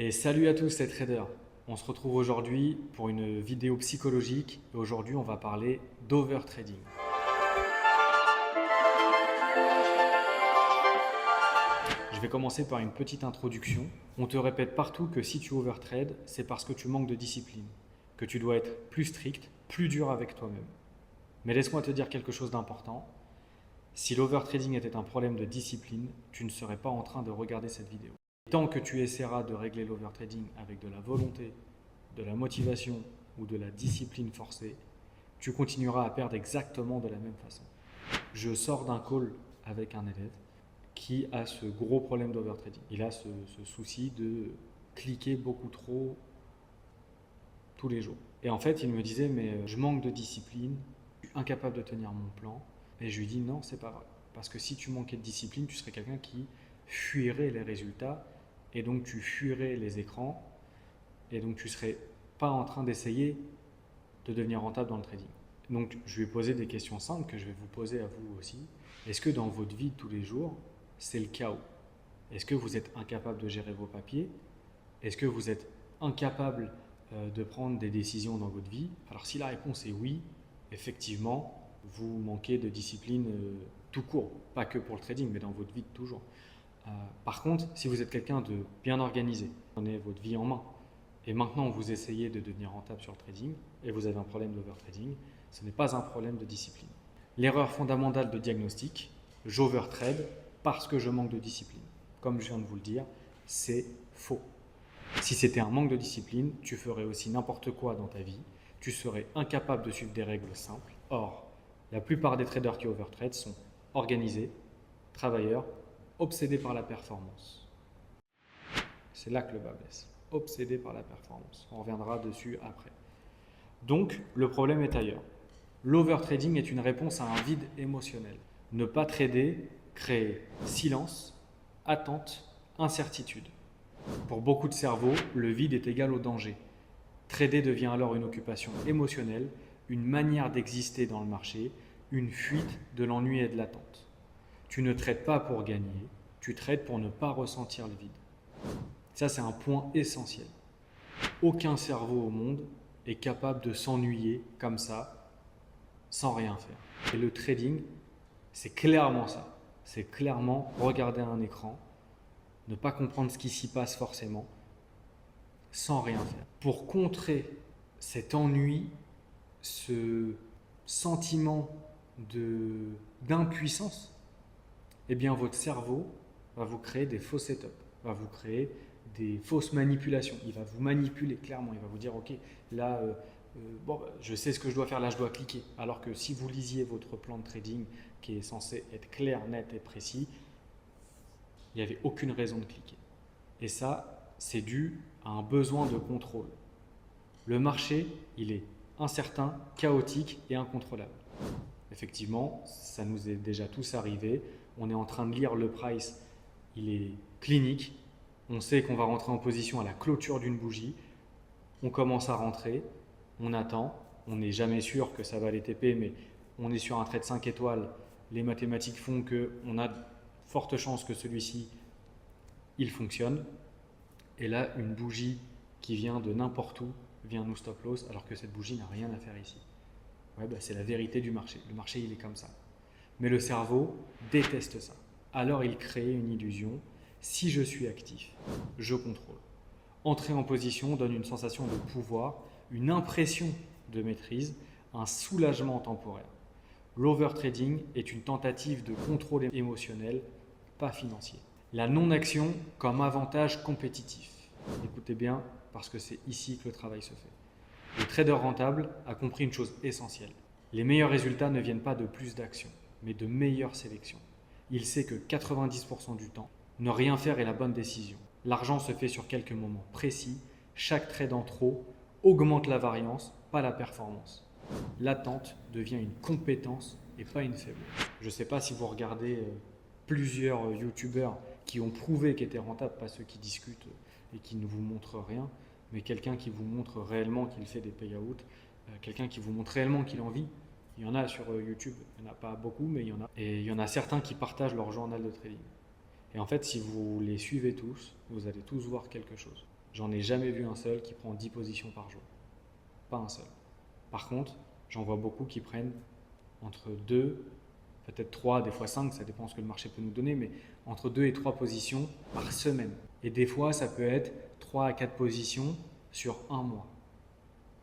Et salut à tous les traders. On se retrouve aujourd'hui pour une vidéo psychologique et aujourd'hui on va parler d'overtrading. Je vais commencer par une petite introduction. On te répète partout que si tu overtrades, c'est parce que tu manques de discipline, que tu dois être plus strict, plus dur avec toi-même. Mais laisse-moi te dire quelque chose d'important. Si l'overtrading était un problème de discipline, tu ne serais pas en train de regarder cette vidéo. Tant que tu essaieras de régler l'overtrading avec de la volonté, de la motivation ou de la discipline forcée, tu continueras à perdre exactement de la même façon. Je sors d'un call avec un élève qui a ce gros problème d'overtrading. Il a ce souci de cliquer beaucoup trop tous les jours. Et en fait, il me disait, mais je manque de discipline, je suis incapable de tenir mon plan. Et je lui dis, non, c'est pas vrai. Parce que si tu manquais de discipline, tu serais quelqu'un qui fuirait les résultats et donc tu fuirais les écrans et donc tu serais pas en train d'essayer de devenir rentable dans le trading. Donc je lui ai posé des questions simples que je vais vous poser à vous aussi. Est-ce que dans votre vie de tous les jours, c'est le chaos? Est-ce que vous êtes incapable de gérer vos papiers? Est-ce que vous êtes incapable de prendre des décisions dans votre vie? Alors si la réponse est oui, effectivement, vous manquez de discipline tout court, pas que pour le trading, mais dans votre vie de toujours. Par contre, si vous êtes quelqu'un de bien organisé, vous prenez votre vie en main, et maintenant vous essayez de devenir rentable sur le trading, et vous avez un problème d'overtrading, ce n'est pas un problème de discipline. L'erreur fondamentale de diagnostic, j'overtrade parce que je manque de discipline. Comme je viens de vous le dire, c'est faux. Si c'était un manque de discipline, tu ferais aussi n'importe quoi dans ta vie, tu serais incapable de suivre des règles simples. Or, la plupart des traders qui overtrade sont organisés, travailleurs, obsédés par la performance. C'est là que le bas blesse. Obsédés par la performance. On reviendra dessus après. Donc, le problème est ailleurs. L'overtrading est une réponse à un vide émotionnel. Ne pas trader crée silence, attente, incertitude. Pour beaucoup de cerveaux, le vide est égal au danger. Trader devient alors une occupation émotionnelle, une manière d'exister dans le marché, une fuite de l'ennui et de l'attente. Tu ne trades pas pour gagner, tu trades pour ne pas ressentir le vide. Ça, c'est un point essentiel. Aucun cerveau au monde est capable de s'ennuyer comme ça, sans rien faire. Et le trading, c'est clairement ça. C'est clairement regarder un écran, ne pas comprendre ce qui s'y passe forcément, sans rien faire. Pour contrer cet ennui, ce sentiment d'impuissance, eh bien votre cerveau va vous créer des faux setups, va vous créer des fausses manipulations. Il va vous manipuler clairement, il va vous dire ok, là je sais ce que je dois faire, là je dois cliquer. Alors que si vous lisiez votre plan de trading qui est censé être clair, net et précis, il n'y avait aucune raison de cliquer. Et ça, c'est dû à un besoin de contrôle. Le marché, il est incertain, chaotique et incontrôlable. Effectivement, ça nous est déjà tous arrivé. On est en train de lire le price, il est clinique. On sait qu'on va rentrer en position à la clôture d'une bougie. On commence à rentrer, on attend. On n'est jamais sûr que ça va aller TP, mais on est sur un trade 5 étoiles. Les mathématiques font qu'on a de fortes chances que celui-ci, il fonctionne. Et là, une bougie qui vient de n'importe où vient nous stop loss alors que cette bougie n'a rien à faire ici. Ouais, c'est la vérité du marché. Le marché, il est comme ça. Mais le cerveau déteste ça. Alors il crée une illusion. Si je suis actif, je contrôle. Entrer en position donne une sensation de pouvoir, une impression de maîtrise, un soulagement temporaire. L'overtrading est une tentative de contrôle émotionnel, pas financier. La non-action comme avantage compétitif. Écoutez bien, parce que c'est ici que le travail se fait. Le trader rentable a compris une chose essentielle. Les meilleurs résultats ne viennent pas de plus d'actions, mais de meilleures sélections. Il sait que 90% du temps, ne rien faire est la bonne décision. L'argent se fait sur quelques moments précis. Chaque trade en trop augmente la variance, pas la performance. L'attente devient une compétence et pas une faiblesse. Je ne sais pas si vous regardez plusieurs youtubeurs qui ont prouvé qu'ils étaient rentables, pas ceux qui discutent et qui ne vous montrent rien, mais quelqu'un qui vous montre réellement qu'il fait des payouts, quelqu'un qui vous montre réellement qu'il en vit. Il y en a sur YouTube, il n'y en a pas beaucoup, mais il y en a. Et il y en a certains qui partagent leur journal de trading. Et en fait, si vous les suivez tous, vous allez tous voir quelque chose. J'en ai jamais vu un seul qui prend 10 positions par jour. Pas un seul. Par contre, j'en vois beaucoup qui prennent entre 2, peut-être 3, des fois 5, ça dépend de ce que le marché peut nous donner, mais entre 2 et 3 positions par semaine. Et des fois, ça peut être 3 à 4 positions sur un mois.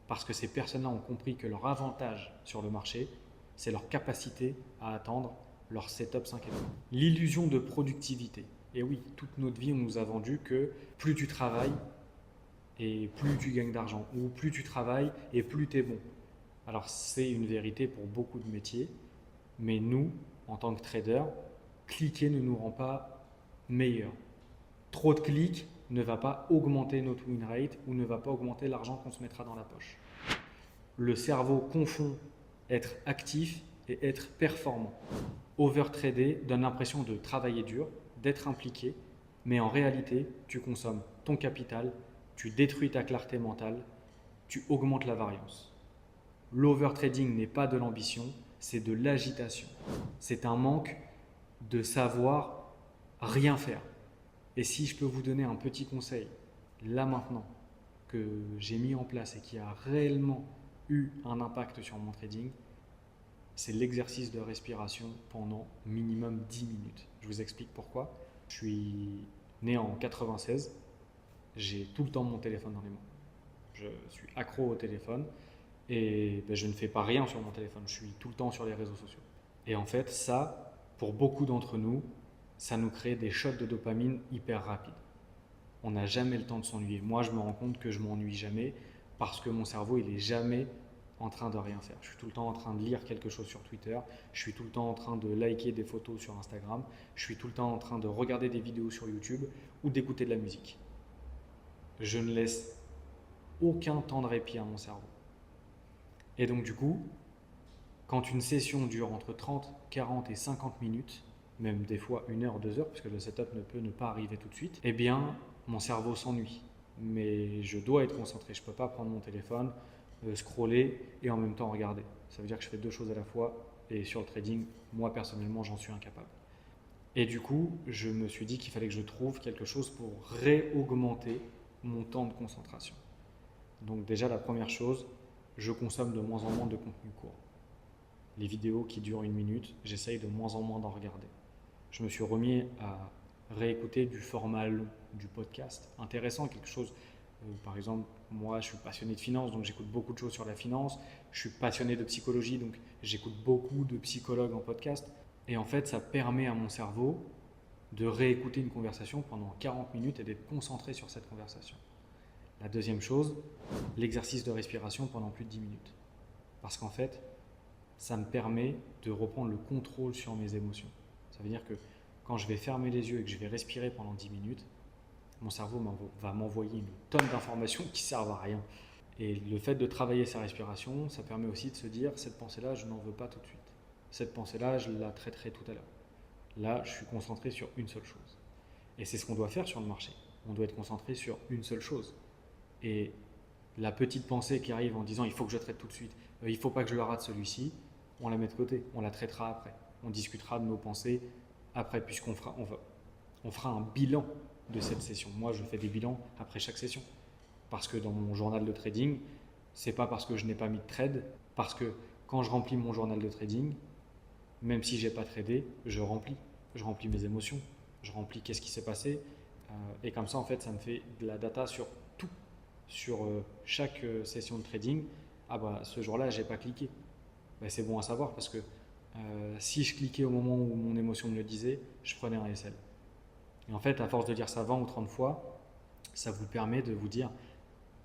Parce que ces personnes-là ont compris que leur avantage sur le marché, c'est leur capacité à attendre leur setup 5 étoiles. L'illusion de productivité. Et oui, toute notre vie, on nous a vendu que plus tu travailles et plus tu gagnes d'argent, ou plus tu travailles et plus tu es bon. Alors c'est une vérité pour beaucoup de métiers, mais nous, en tant que traders, cliquer ne nous rend pas meilleurs. Trop de clics ne va pas augmenter notre win rate ou ne va pas augmenter l'argent qu'on se mettra dans la poche. Le cerveau confond être actif et être performant. Overtrader donne l'impression de travailler dur, d'être impliqué, mais en réalité, tu consommes ton capital, tu détruis ta clarté mentale, tu augmentes la variance. L'overtrading n'est pas de l'ambition, c'est de l'agitation. C'est un manque de savoir rien faire. Et si je peux vous donner un petit conseil, là maintenant, que j'ai mis en place et qui a réellement eu un impact sur mon trading, c'est l'exercice de respiration pendant minimum 10 minutes. Je vous explique pourquoi. Je suis né en 96, j'ai tout le temps mon téléphone dans les mains. Je suis accro au téléphone et je ne fais pas rien sur mon téléphone, je suis tout le temps sur les réseaux sociaux. Et en fait, ça, pour beaucoup d'entre nous, ça nous crée des shots de dopamine hyper rapides. On n'a jamais le temps de s'ennuyer. Moi, je me rends compte que je m'ennuie jamais parce que mon cerveau, il est jamais en train de rien faire. Je suis tout le temps en train de lire quelque chose sur Twitter, je suis tout le temps en train de liker des photos sur Instagram, je suis tout le temps en train de regarder des vidéos sur YouTube ou d'écouter de la musique. Je ne laisse aucun temps de répit à mon cerveau. Et donc du coup, quand une session dure entre 30, 40 et 50 minutes, même des fois 1 heure, 2 heures, parce que le setup ne peut ne pas arriver tout de suite, eh bien, mon cerveau s'ennuie. Mais je dois être concentré. Je ne peux pas prendre mon téléphone, scroller et en même temps regarder. Ça veut dire que je fais 2 choses à la fois. Et sur le trading, moi personnellement, j'en suis incapable. Et du coup, je me suis dit qu'il fallait que je trouve quelque chose pour réaugmenter mon temps de concentration. Donc déjà, la première chose, je consomme de moins en moins de contenu court. Les vidéos qui durent 1 minute, j'essaye de moins en moins d'en regarder. Je me suis remis à réécouter du format long, du podcast intéressant, quelque chose. Par exemple, moi, je suis passionné de finance, donc j'écoute beaucoup de choses sur la finance. Je suis passionné de psychologie, donc j'écoute beaucoup de psychologues en podcast. Et en fait, ça permet à mon cerveau de réécouter une conversation pendant 40 minutes et d'être concentré sur cette conversation. La deuxième chose, l'exercice de respiration pendant plus de 10 minutes. Parce qu'en fait, ça me permet de reprendre le contrôle sur mes émotions. Ça veut dire que quand je vais fermer les yeux et que je vais respirer pendant 10 minutes, mon cerveau va m'envoyer une tonne d'informations qui ne servent à rien. Et le fait de travailler sa respiration, ça permet aussi de se dire, cette pensée-là, je n'en veux pas tout de suite. Cette pensée-là, je la traiterai tout à l'heure. Là, je suis concentré sur une seule chose. Et c'est ce qu'on doit faire sur le marché. On doit être concentré sur une seule chose. Et la petite pensée qui arrive en disant, il faut que je traite tout de suite, il ne faut pas que je le rate celui-ci, on la met de côté, on la traitera après. On discutera de nos pensées après, puisqu'on fera un bilan de cette session. Moi, je fais des bilans après chaque session. Parce que dans mon journal de trading, c'est pas parce que je n'ai pas mis de trade, parce que quand je remplis mon journal de trading, même si j'ai pas tradé, je remplis. Je remplis mes émotions, je remplis qu'est-ce qui s'est passé. Et comme ça, en fait, ça me fait de la data sur tout. Sur chaque session de trading. Ah bah, ce jour-là, j'ai pas cliqué. Bah, c'est bon à savoir parce que si je cliquais au moment où mon émotion me le disait, je prenais un SL. Et en fait, à force de dire ça 20 ou 30 fois, ça vous permet de vous dire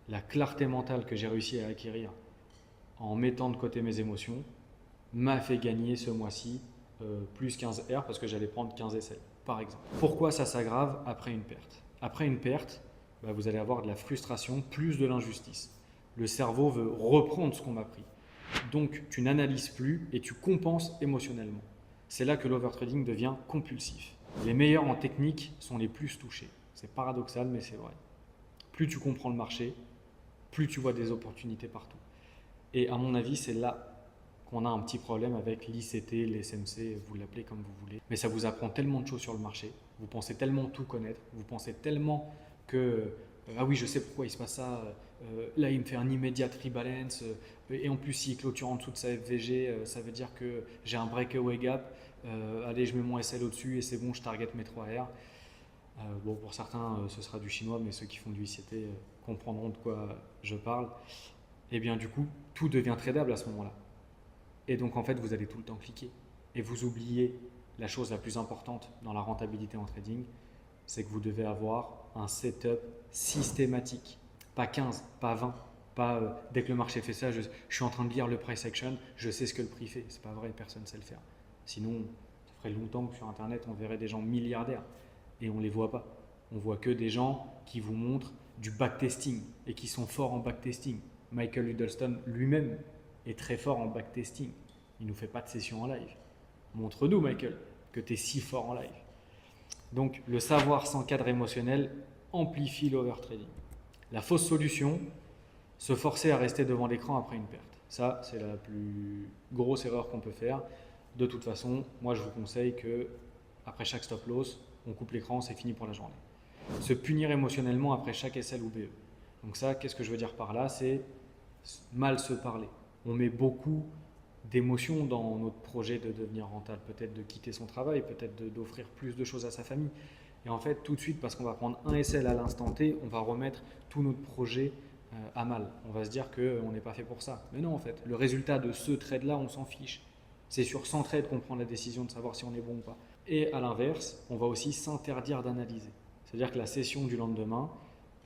la clarté mentale que j'ai réussi à acquérir en mettant de côté mes émotions m'a fait gagner ce mois-ci plus 15 R parce que j'allais prendre 15 SL, par exemple. Pourquoi ça s'aggrave après une perte? Après une perte, vous allez avoir de la frustration, plus de l'injustice. Le cerveau veut reprendre ce qu'on m'a pris. Donc, tu n'analyses plus et tu compenses émotionnellement. C'est là que l'overtrading devient compulsif. Les meilleurs en technique sont les plus touchés. C'est paradoxal, mais c'est vrai. Plus tu comprends le marché, plus tu vois des opportunités partout. Et à mon avis, c'est là qu'on a un petit problème avec l'ICT, l'SMC, vous l'appelez comme vous voulez. Mais ça vous apprend tellement de choses sur le marché. Vous pensez tellement tout connaître, vous pensez tellement que ah oui, je sais pourquoi il se passe ça. Là, il me fait un immediate rebalance. Et en plus, s'il clôture en dessous de sa FVG, ça veut dire que j'ai un breakaway gap. Allez, je mets mon SL au-dessus et c'est bon, je target mes 3 R. Bon, pour certains, ce sera du chinois, mais ceux qui font du ICT comprendront de quoi je parle. Et bien, du coup, tout devient tradable à ce moment-là. Et donc, en fait, vous allez tout le temps cliquer. Et vous oubliez la chose la plus importante dans la rentabilité en trading, c'est que vous devez avoir un setup systématique. Pas 15, pas 20, pas dès que le marché fait ça, je suis en train de lire le price action, je sais ce que le prix fait. C'est pas vrai, personne ne sait le faire. Sinon, ça ferait longtemps que sur Internet, on verrait des gens milliardaires et on ne les voit pas. On voit que des gens qui vous montrent du backtesting et qui sont forts en backtesting. Michael Huddleston lui-même est très fort en backtesting. Il ne nous fait pas de session en live. Montre-nous, Michael, que tu es si fort en live. Donc, le savoir sans cadre émotionnel amplifie l'overtrading. La fausse solution, se forcer à rester devant l'écran après une perte. Ça, c'est la plus grosse erreur qu'on peut faire. De toute façon, moi, je vous conseille que après chaque stop loss, on coupe l'écran, c'est fini pour la journée. Se punir émotionnellement après chaque SL ou BE. Donc ça, qu'est-ce que je veux dire par là? C'est mal se parler. On met beaucoup d'émotions dans notre projet de devenir rentable, peut-être de quitter son travail, peut-être d'offrir plus de choses à sa famille. Et en fait, tout de suite, parce qu'on va prendre un SL à l'instant T, on va remettre tout notre projet à mal. On va se dire qu'on n'est pas fait pour ça. Mais non, en fait, le résultat de ce trade-là, on s'en fiche. C'est sur 100 trades qu'on prend la décision de savoir si on est bon ou pas. Et à l'inverse, on va aussi s'interdire d'analyser. C'est-à-dire que la session du lendemain,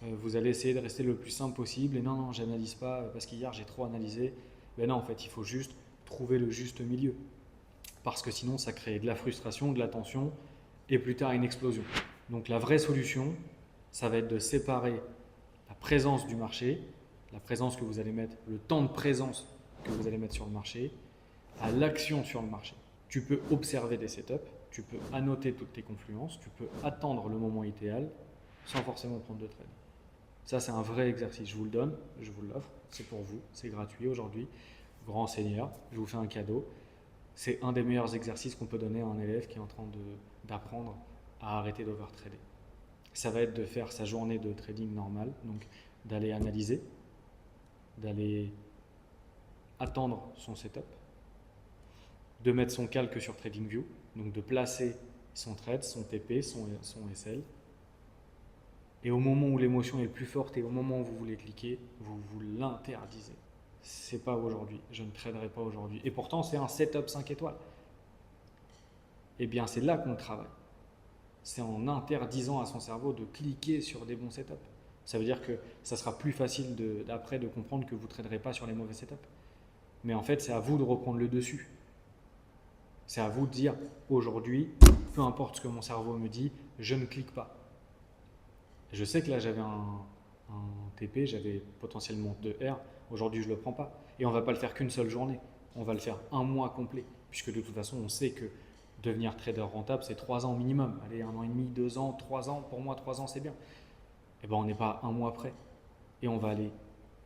vous allez essayer de rester le plus simple possible. Et non, non, j'analyse pas parce qu'hier j'ai trop analysé. Mais non, en fait, il faut juste trouver le juste milieu. Parce que sinon, ça crée de la frustration, de la tension et plus tard une explosion. Donc la vraie solution, ça va être de séparer la présence du marché, la présence que vous allez mettre, le temps de présence que vous allez mettre sur le marché, à l'action sur le marché. Tu peux observer des setups, tu peux annoter toutes tes confluences, tu peux attendre le moment idéal sans forcément prendre de trade. Ça, c'est un vrai exercice. Je vous le donne, je vous l'offre, c'est pour vous, c'est gratuit aujourd'hui. Grand seigneur, je vous fais un cadeau. C'est un des meilleurs exercices qu'on peut donner à un élève qui est en train d'apprendre à arrêter d'overtrader. Ça va être de faire sa journée de trading normale, donc d'aller analyser, d'aller attendre son setup, de mettre son calque sur TradingView, donc de placer son trade, son TP, son SL. Et au moment où l'émotion est le plus forte et au moment où vous voulez cliquer, vous vous l'interdisez. C'est pas aujourd'hui, je ne traderai pas aujourd'hui. Et pourtant, c'est un setup 5 étoiles. Eh bien, c'est là qu'on travaille. C'est en interdisant à son cerveau de cliquer sur des bons setups. Ça veut dire que ça sera plus facile d'après de comprendre que vous ne traderez pas sur les mauvais setups. Mais en fait, c'est à vous de reprendre le dessus. C'est à vous de dire, aujourd'hui, peu importe ce que mon cerveau me dit, je ne clique pas. Je sais que là, j'avais un TP, j'avais potentiellement 2 R. Aujourd'hui, je ne le prends pas. Et on ne va pas le faire qu'une seule journée. On va le faire un mois complet. Puisque de toute façon, on sait que devenir trader rentable, c'est 3 ans minimum. Allez, 1 an et demi, 2 ans, 3 ans. Pour moi, 3 ans, c'est bien. Et bien, on n'est pas un mois près. Et on va aller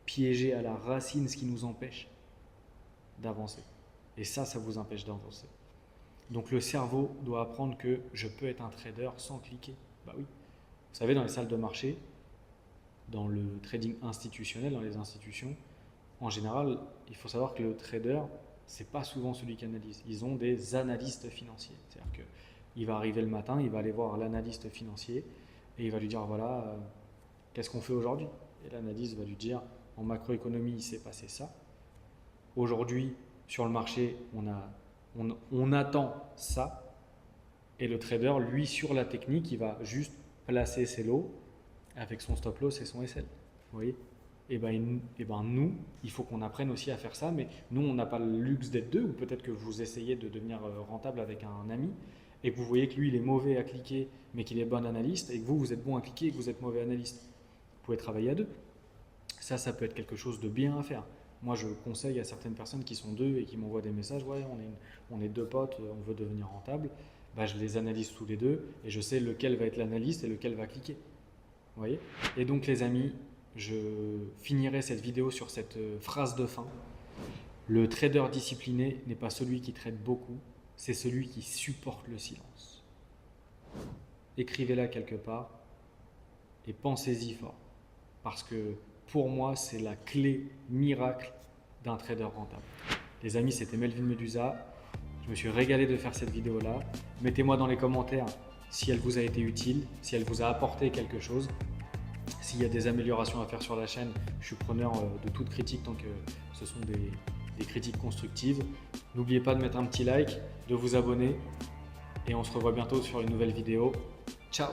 piéger à la racine ce qui nous empêche d'avancer. Et ça vous empêche d'avancer. Donc le cerveau doit apprendre que je peux être un trader sans cliquer. Bah oui. Vous savez, dans les salles de marché, dans le trading institutionnel, dans les institutions, en général, il faut savoir que le trader, c'est pas souvent celui qui analyse. Ils ont des analystes financiers. C'est-à-dire qu'il va arriver le matin, il va aller voir l'analyste financier et il va lui dire voilà, qu'est-ce qu'on fait aujourd'hui? Et l'analyste va lui dire en macroéconomie, il s'est passé ça. Aujourd'hui, sur le marché, on attend ça. Et le trader, lui, sur la technique, il va juste placer ses lots avec son stop loss et son SL. Vous voyez? Et ben nous, il faut qu'on apprenne aussi à faire ça, mais nous, on n'a pas le luxe d'être deux, ou peut-être que vous essayez de devenir rentable avec un ami, et que vous voyez que lui, il est mauvais à cliquer, mais qu'il est bon analyste, et que vous êtes bon à cliquer et que vous êtes mauvais analyste. Vous pouvez travailler à deux. Ça peut être quelque chose de bien à faire. Moi, je conseille à certaines personnes qui sont deux et qui m'envoient des messages, ouais, on est deux potes, on veut devenir rentable. Bah, je les analyse tous les deux et je sais lequel va être l'analyste et lequel va cliquer. Vous voyez? Et donc, les amis, je finirai cette vidéo sur cette phrase de fin. Le trader discipliné n'est pas celui qui trade beaucoup, c'est celui qui supporte le silence. écrivez-la quelque part et pensez-y fort. Parce que pour moi, c'est la clé miracle d'un trader rentable. Les amis, c'était Melvin Medusa. Je me suis régalé de faire cette vidéo-là. Mettez-moi dans les commentaires si elle vous a été utile, si elle vous a apporté quelque chose. S'il y a des améliorations à faire sur la chaîne, je suis preneur de toute critique tant que ce sont des critiques constructives. N'oubliez pas de mettre un petit like, de vous abonner et on se revoit bientôt sur une nouvelle vidéo. Ciao!